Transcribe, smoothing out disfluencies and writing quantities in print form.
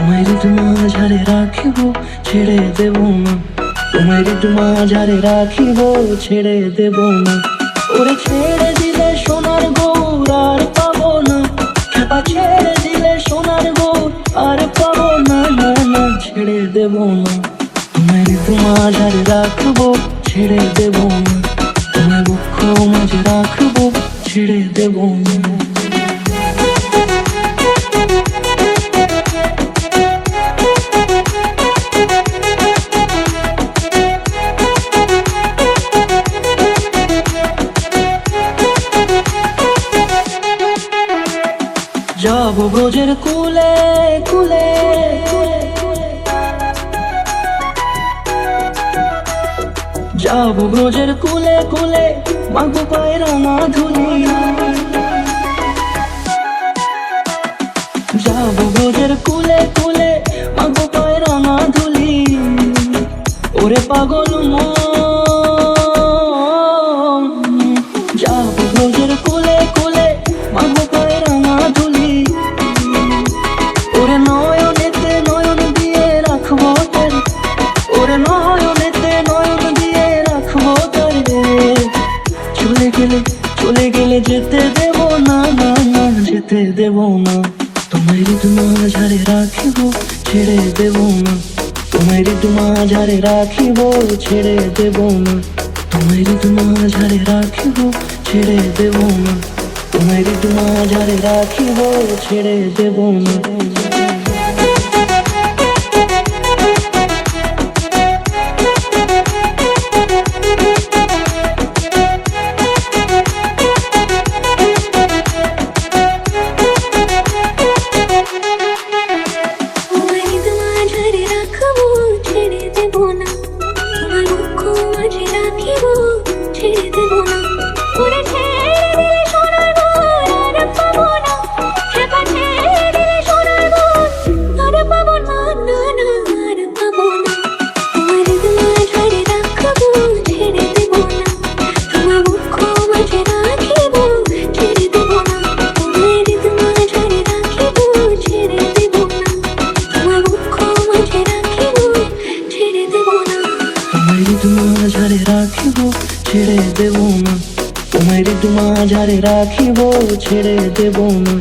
তোমায় হৃদ মাঝারে রাখিব, ছেড়ে দেব না। তোমায় হৃদ মাঝারে রাখিব, ছেড়ে দেব না। ওরে ছেড়ে দিলে সোনার গৌর আর পাবো না, খেপা ছেড়ে দিলে সোনার গৌর আর পাবো না। না না, ছেড়ে দেব না। তোমায় হৃদ মাঝারে রাখবো, ছেড়ে দেব না। তোমায় বক্ষ মাঝে রাখবো, ছেড়ে দেব না। যাব ব্রজের কুলে কুলে, যাব ব্রজের কুলে কুলে, মাগো পায়ে রাঙা ধুলি। যাব ব্রজের কুলে কুলে, মাগো পায়ে রাঙা ধুলি। ওরে পাগল মন, যাব ব্রজের কুলে কুলে, মাগো পায়ে রাঙা ধুলি। ওরে নয়নেতে নয়ন দিয়ে রাখবো তারে, ওরে নয়নেতে নয়ন দিয়ে রাখবো তারে। চলে গেলে চলে গেলে যেতে দেব না। না না, যেতে দেব না। তোমায় হৃদ মাঝারে রাখিব, ছেড়ে দেব না। তোমায় হৃদ মাঝারে রাখিব, ছেড়ে দেব না। তোমায় হৃদ মাঝারে রাখিব, ছেড়ে দেব না। তোমায় হৃদ মাঝারে রাখিব, ছেড়ে দেব না। মাঝারে রাখিব, ছেড়ে দেব না। তোমায় হৃদ মাঝারে রাখিব, ছেড়ে দেব না।